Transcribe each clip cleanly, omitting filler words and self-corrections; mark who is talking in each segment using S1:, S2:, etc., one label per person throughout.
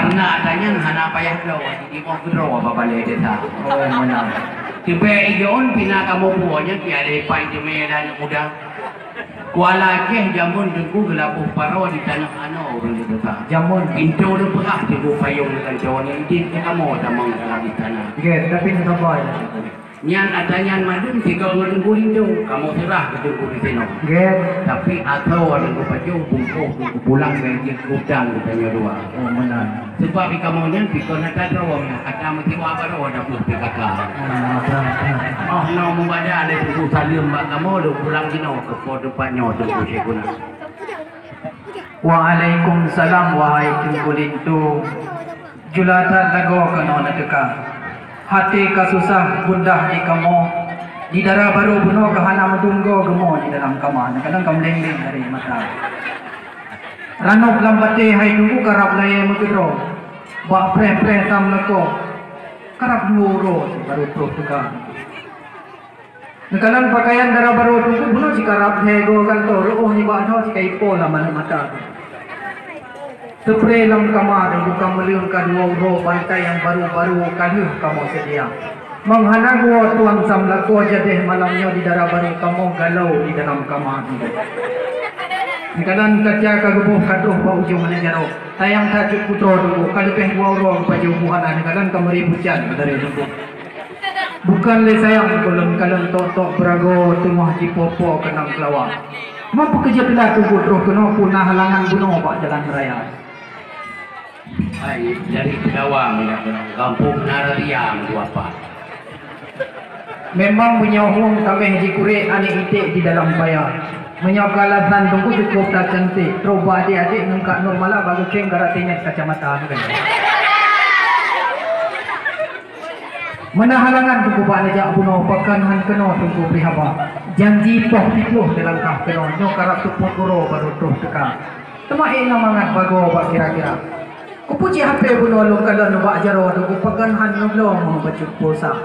S1: karena adanya hana payah daw di mo kudro babale deta oh mana tipe iyon pina kamu puanya tiada pai di medan muda kuala ke jamun dengku gelapuh paro di tanah ano orang deta jamun pintu lu pekah di payung dengan jawan ini kamu tamang dalam di tanah
S2: okay, tapi kita boy
S1: nyan adanya madun tiga orang guling kamu serah ke guling sino
S2: okay.
S1: Tapi atau ada baju bungkuk pulang dari gudang katanya dua
S2: oh benar
S1: sebab kamu nyan pikir nak ada orang kata mesti apa ada pun PKK oh no membaca ada tu salim mbak kamu lu pulang sino ke pos depannya tu guna
S2: Waalaikumsalam wahai tungkulin tu julatan lago kena nadeka hati kasusah gundah di kamu di darah baru bunuh kahana medunggo gemo di dalam kamar kadang kamu leng-leng dari mata ranok lambate hai tunggu karap laya mutiro ba pre tam lako karap nuro baru pro tuka nakalang pakaian darah baru tunggu bunuh si karap hego kantor oh ni ba no si kai pola mana mata Sepre lam kamar bukan meliun kadua uro bantai yang baru-baru kaluh kamu sedia. Menghana gua tuang samlako jadeh malamnya di darah baru kamu galau di dalam kamar. Kadang kaca kagubuh kaduh bau ujung menjaro. Tayang tajuk putro dulu kalau peh gua uro baju buhanan kadang kamari hujan dari dulu. Bukan le sayang kolom tok berago tengah di popo kenang kelawar. Mampu kerja pila tunggu terus kena punah halangan bunuh pak jalan raya.
S1: Ay, dari Kedawang kampung Narariam tu apa?
S2: Memang menyahung tameh jikure anik itik di dalam bayar. Menyokalasan tunggu cukup tak cantik. Teroba adik-adik nengkak normal lah bagus keng garatinya kacamata kan. Mana halangan tunggu pak najak bunuh pakan han kena tunggu prihaba. Janji poh pitluh dalam kah kena nyokarap tuput guru baru terus teka. Temain namangat bago bak kira-kira. Kupuji HP bunuh lu kalau nubak jaro tu kupakan han nublo mau baca puasa.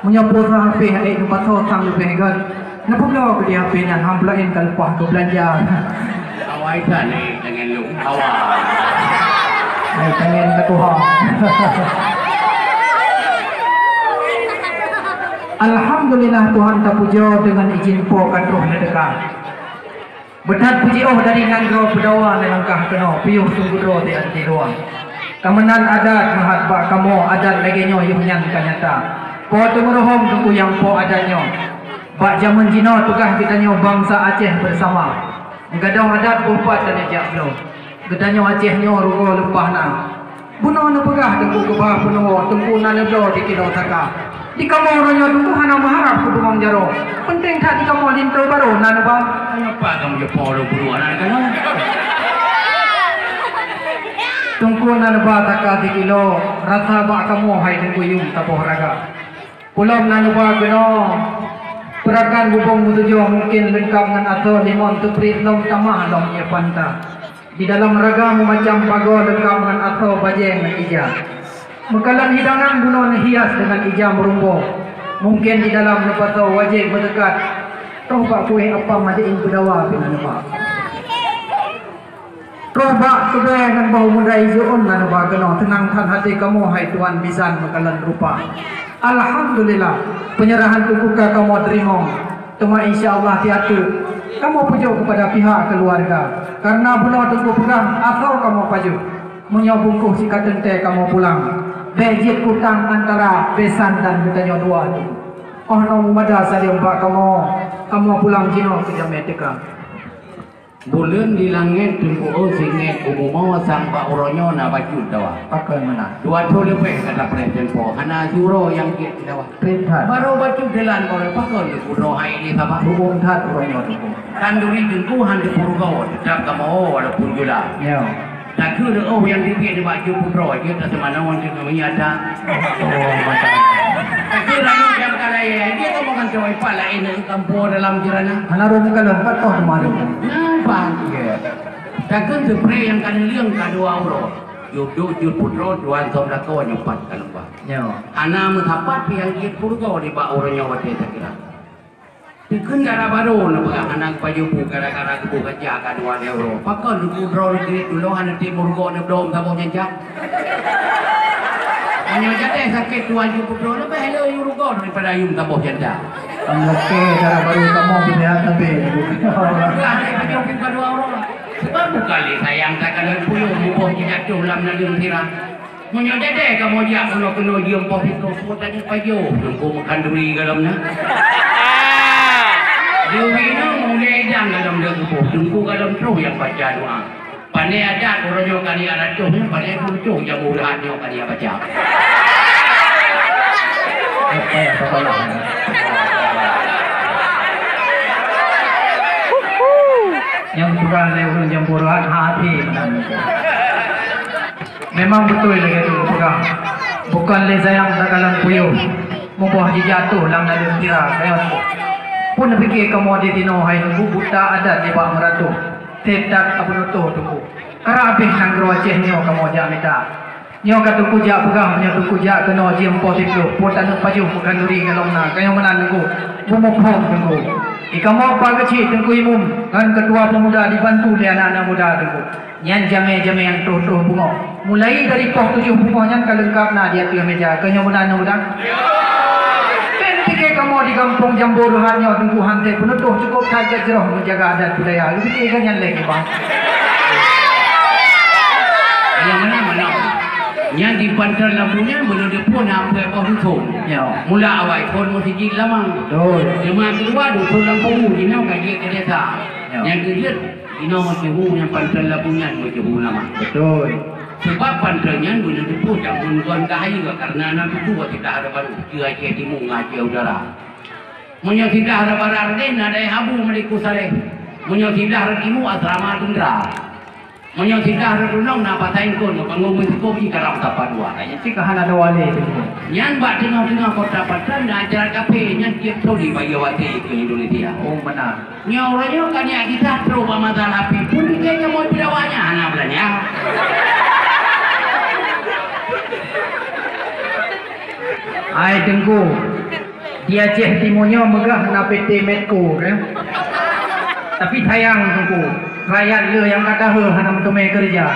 S2: Menyapu HP hai nu patho tang lu began. Napa blo ke dia HP nya hamplain kalpah ke belanja.
S1: Awai kan ni dengan lu awal.
S2: Ai tangen ke Tuhan. Alhamdulillah Tuhan tak puja dengan izin po kadroh nedeka. Benar puji oh dari nangro pedawa nelangkah kena piuh tunggu ro di anti ruang. Kamenan adat mahat bak kamu adat lagi nyo yung nyan kanyata. Po tumurohom tunggu yang po adatnyo. Bak zaman jino tugah kita nyo bangsa Aceh bersama. Gadang adat upat dan ejak lo. Gedanyo Aceh nyo rugo lepah na. Bunuh na pegah tunggu kebah bunuh tunggu na leblo di kilo taka. Di kamu orangnya tunggu hana maharap ke bumang jaro. Penting tak di kamu linto baru na ba?
S1: Kenapa kamu je polo bunuh anak kan?
S2: Tunggu na ba taka di kilo rasa ba kamu hai tunggu yung tapoh raga. Pulang na ba keno perakan bubong mutujo mungkin lengkap dengan atau limon tu prit lom tamah lom ye panta. Di dalam raga macam pago lengkap dengan atau bajeng ija. Mekalan hidangan bunuh hias dengan ija merumbo. Mungkin di dalam lepato wajib berdekat. Toh bak kuih apa madiin bedawa pina nama. Toh bak kebe dengan bau muda izuun na nama kena tenang tan hati kamu hai Tuhan bisan mekalan rupa. Alhamdulillah penyerahan tukuka kamu terima. Tuma insya-Allah tiatu. Kamu pujuk kepada pihak keluarga. Karena bunuh tunggu pegang atau kamu paju. Menyobungkuh si katente kamu pulang. Bejit kutang antara besan dan bertanya dua ni. Oh no mada saling pak kamu pulang jino ke Jametika.
S1: Bulan di langit tunggu oh singet umum sang pak uronyo na baju dawa.
S2: Pakai mana?
S1: Dua tu lebih kata presiden po. Hana juro yang kit dawa.
S2: Perintah.
S1: Baru baju delan kau pakai uro hai ni apa?
S2: Hubung tat uronyo tu.
S1: Kanduri tunggu hantu purugau tetap kamu walaupun jula.
S2: Ya.
S1: Tak kira oh yang dia baju putro dia tak semana orang tu kami ada.
S2: Oh macam.
S1: Tak kira yang kalai dia tu makan cowok pala ini kampung dalam jirana.
S2: Hana rum kalau empat toh malu.
S1: Nampak ya. Tak kira spray yang kan liang kadua euro. Jud putro tuan saudara kau nyempat kan apa.
S2: Ya.
S1: Anak menghapat yang dia purgo di bawah orangnya wajib tak kira. Pikun gara baru na baga anak pajubu gara-gara kebu kerja kan dua euro. Pakon dulu roll dulu hana timur go na dom tabo janjak. Hanya jadi sakit tuan jubu bro na bahelo euro go daripada yum tabo janjak.
S2: Ang laki cara baru kamu pilihan tapi.
S1: Ada pajubu ke dua euro. Sebab kali sayang tak kalau puyuh mubuh tidak culam na lim tirah. Munyo dede kamu dia kena diam poh itu tadi pajuh tunggu makan duri dalamnya. Dewi no mulai jam dalam dengku, dengku dalam terus yang baca doa. Pandai adat orang yang kali adat tu, pandai kuncung yang murahan yang kali baca.
S2: Apa ya sekolah? Yang bukan lewat yang murahan hati. Memang betul lagi tu bukan. Bukan le sayang dakalan puyuh. Membuah jatuh lang dalam tira. Pun fikir kamu di tino hai nunggu buta adat di bawah meratu. Tetak apa nutuh tuku. Karena habis nanggro Aceh nyo kamu jak minta. Nyo kata tuku jak pegang, nyo tuku jak kena jiem posiplo. Pun tak nak paju bukan duri kalau nak. Kayo mana nunggu. Bumupom nunggu. Kamu apa kecil tunggu imum. Kan ketua pemuda dibantu oleh anak-anak muda tunggu. Yang jame-jame yang tuh bunga. Mulai dari poh 7 bunga yang kelengkap na di atas meja. Kayo mana muda? Fikir kamu di kampung Jamburuhannya tunggu hantai penutup cukup saja jerah menjaga adat budaya. Lu fikir kan yang lagi bang?
S1: Yang mana? Yang di pantai lampunya belum dipun sampai bawah tutup. Mula awal pun mesti jil lamang.
S2: Betul.
S1: Cuma kedua tutup lampu dino kaji ke desa. Yang kedua dino mesti yang pantai lampunya mesti lamang.
S2: Betul.
S1: Sebab pantranya boleh diput yang menguan kahaya karena anak itu tidak ada baru dia ke timur ngaji udara. Menyo tidak ada barar din ada habu meliku sare. Menyo tidak ada timu asrama tundra. Menyo tidak ada dunong na patain kon bangun kopi karang tapa dua.
S2: Jadi kahana ada wali tu.
S1: Yang bak tengah-tengah kota Patan dan acara kafe yang tiap toli bayawati ke Indonesia.
S2: Oh benar.
S1: Nyoranya kan ya kita terus masalah api pun dia mau bidawanya anak belanya.
S2: Ai tengku. Dia Aceh Timurnya megah na PT Medco kan. Tapi sayang tengku. Rakyat le yang kata he hana mentumai kerja.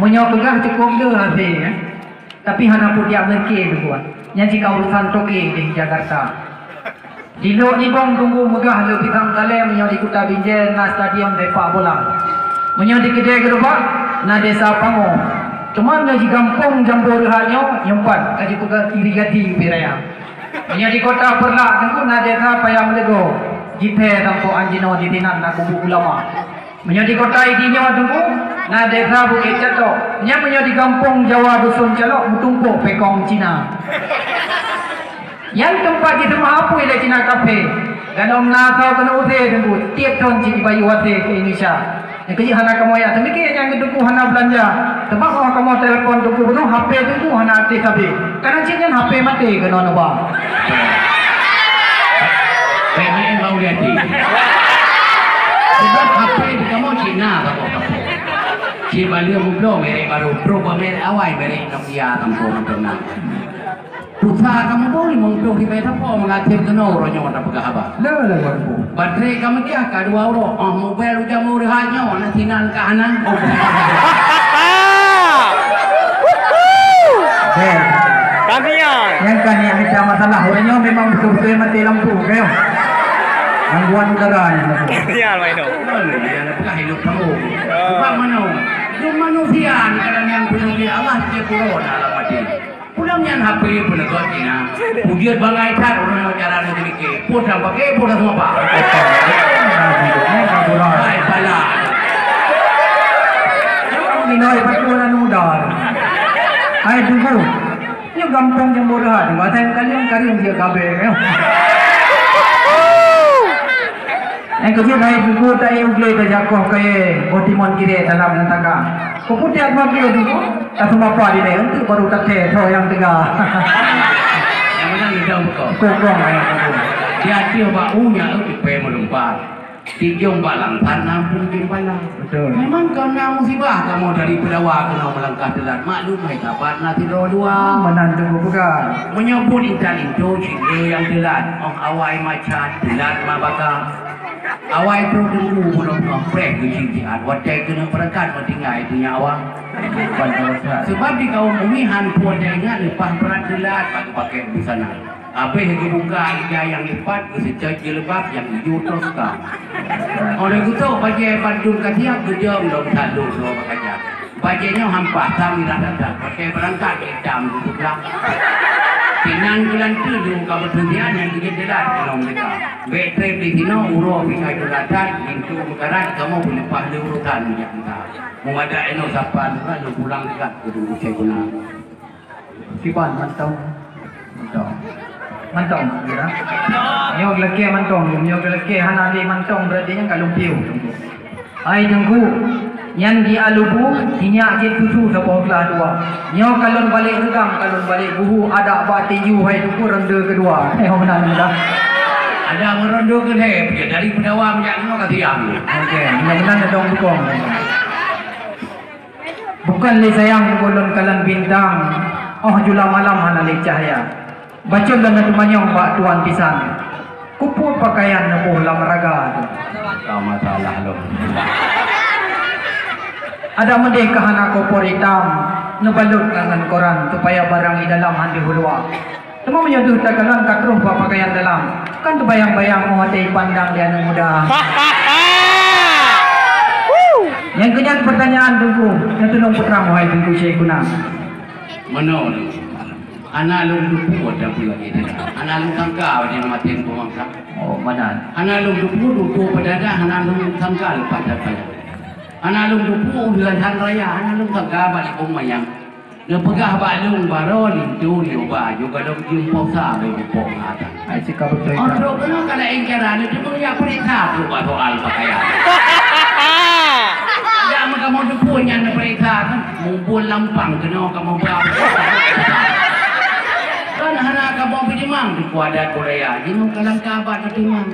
S2: Munyo megah cukup le hasil ya. Tapi hana pun dia merke tengku. Yang jika urusan toke di Jakarta. Di lo ni bong tunggu megah le pisang kalem munyo di Kota Binjai na stadium sepak bola. Munyo di kedai gerobak na desa Pango. Cuma di kampung Jamburuhannya nyempat kaji pegang irigati beraya. Hanya di kota Perlak tengku na desa Payang Lego. Jite tampo anjino di tinan na kubu ulama. Hanya di kota idinya tengku na desa Bukit Catok. Hanya di kampung Jawa Dusun Calok mutumpuk pekong Cina. Yang tempat kita mahapu ile Cina kafe. Ganom na kau kena usir tengku tiap tahun cik bayu wate ke Indonesia. Yang kerja hana kamu ya, tapi yang kedua hana belanja. Sebab kalau kamu telefon tunggu betul, HP tunggu hana aktif habis. Karena ciknya HP mati kena nubah.
S1: Pemain bau hati. Sebab HP kamu Cina kamu. Cina dia belum mereka baru pro mereka awal mereka Nokia tampung kena. Usaha kamu boleh mengurus di peta po mengatir kena orangnya orang pegawai.
S2: Dah baru.
S1: Baterai kamu dia kedua euro. Mobil udah mau rehatnya, nak sinan ke kanan.
S2: Kamian. Yang kan yang ada masalah orangnya memang betul-betul mati lampu, kau. Gangguan udaranya.
S3: Kamian maino.
S1: Mana yang nak hidup kamu? Sebab mana? Itu manusia ni kadang yang punya Allah dia corona dalam hati. Pulang yang HP pun agak Cina. Ujian bangai tar orang yang cara ni dikit. Pun sampai ke pun semua pak. Hai pala.
S2: Orang minoi patulan muda. Hai tunggu. Ini gampang Jamburuhan. Bahasa kalian dia kabe. Yang kecil naik tunggu tak ugle terjakoh kaya otimon kiri dalam nantaka. Kemudian apa dia tunggu? Tak semua apa dia untuk baru tak so yang tengah.
S1: Yang mana ni dah buka.
S2: Kokong yang tunggu.
S1: Dia dia baunya itu pe melempar. Tinjung balang tanam pun balang.
S2: Betul.
S1: Memang kau nak musibah kamu dari pedawa kena melangkah telat. Maklum hai kapan nanti dua.
S2: Menan tunggu bukan.
S1: Menyebut intan itu cinta yang telat. Oh awai macan telat mabaka. Awai tu tunggu belum komplek ke cinta. Wajai kena perangkat mentinggal itu nyawa. Sebab di kaum umihan pun dia ingat lepas peran telat pakai busana. Apa yang dibuka ija yang lipat sejak jelebab yang hijau terus kau. Oleh itu bagi Bandung ketiak gejam dong satu so makanya. Baginya hampa kami rata pakai berangkat hitam itu lah. Tinan bulan tu kau berhentian yang kita jelas kalau mereka. Betrep di sini uro bisa jelatan pintu mekaran kamu boleh pahala urutan yang kita. Mengada eno sapan lalu pulang dekat ke dulu saya guna.
S2: Sipan mantong. Mantong kira. Nyok laki mantong, nyok laki hana di mantong berarti yang kalau piu. Ai tunggu. Yang di alubu tinyak je tutu sapau kelas dua. Nyok kalon balik regam, kalon balik buhu ada ba tinju hai tu ronde kedua. Menang dah.
S1: Ada meronda ke dia dari pedawa yang no katiang.
S2: Okey, mudah-mudahan dong bukong. Bukan le sayang golon kalan bintang. Oh jula malam hana le cahaya. Baca dan tumanyong bak tuan pisan. Kupu pakaian nabuh lam raga tu.
S1: Kau masalah lo.
S2: Ada mendeh kahana kopor hitam nebalut dengan koran supaya barang di dalam handi hulua. Temu menyuduh takalan katruh bak pakaian dalam. Kan terbayang-bayang menguasai pandang dia anak muda. Yang kenyat pertanyaan tunggu. Yang tolong putra mohai tunggu Syekh Guna.
S1: Menol. Anak lu dupu ada pula kita. Anak lu tangka dia matiin pemangsa.
S2: Oh mana?
S1: Anak lu dupu pada dah. Anak lu tangka lepas pada. Anak lu dupu bulan hari raya. Anak lu tangka balik pemayang. Dia pegah balung baru lintu dia ubah. Juga lu jumpa sah bagi pong ada.
S2: Ai sikap betul.
S1: Oh terus kalau kalau engkaran itu punya perintah tu buat soal pakaian. Ya kamu dupu yang perintah kan. Mumpul lampang kena kamu berapa. Kan anak kamu pinjam di kuadrat Korea, jenuh kalang kabar pinjam.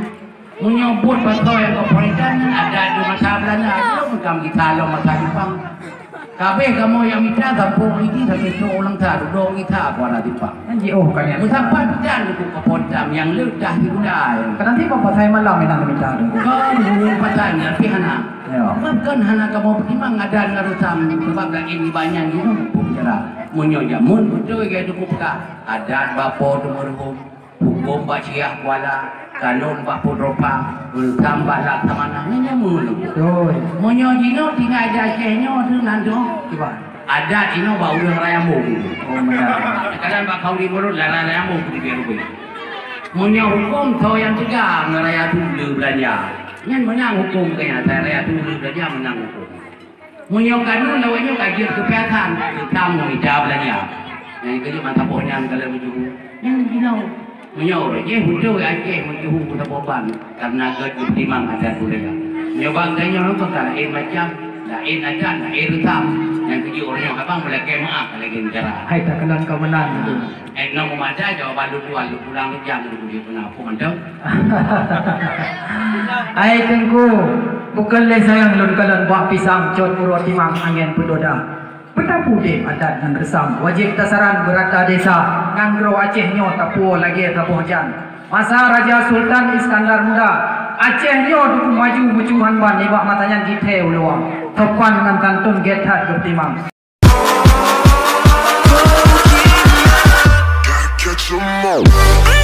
S1: Menyebut pasal yang kau perintahkan ada di masa Belanda, itu kamu kita lo masa Jepang. Kabeh kamu yang minta kampung ini sampai seorang tak duduk kita kuadrat Jepang.
S2: Anji oh kan ya.
S1: Musafir dan itu kepontam yang ledah di budaya.
S2: Nanti bapak saya malam yang minta tu.
S1: Kau dulu pasalnya tapi anak.
S2: Ya.
S1: Kan anak kamu pinjam ada ngarusam sebab ini banyak gitu bicara. Munyonya mun betul ke itu buka adat bapa tu merhum hukum baciah kuala kanun bapa ropa tambah laksamana nya mulu
S2: Betul.
S1: munyo jino tinggal ada kenyo tu nando
S2: Coba.
S1: adat ino bau ulang raya mu
S2: Oh benar.
S1: kadang bak kau di mulut lara raya mu di beru munyo hukum to yang tegang raya tu belanja nyan menang hukum kaya raya tu belanja menang hukum Menyokan lawannya kajian kesehatan kamu hijab belanja. Yang kerja mantap pohon kalau menjuhu. Yang gila. Menyor, je betul Aceh menjuhu kita boban karena ketimang adat budaya. Nyobang tanya orang tu tak macam lain adat, lain rutam. Yang kerja orangnya abang boleh kemah lagi cara.
S2: Hai tak kenal kau menang tu.
S1: Nama mada jawaban lu pulang lu jam lu dia pernah apa mantap.
S2: Hai tengku. Bukan le sayang lun kalan buah pisang cot purwa timang angin pedoda. Betapu de adat dan resam wajib tasaran berata desa ngangro Aceh nyo tapu lagi tapu jan. Masa Raja Sultan Iskandar Muda Aceh nyo duku maju bucuhan ban ibak matanya githe uluang. Topan dengan kantun gethat duk timang.
S3: Catch 'em all.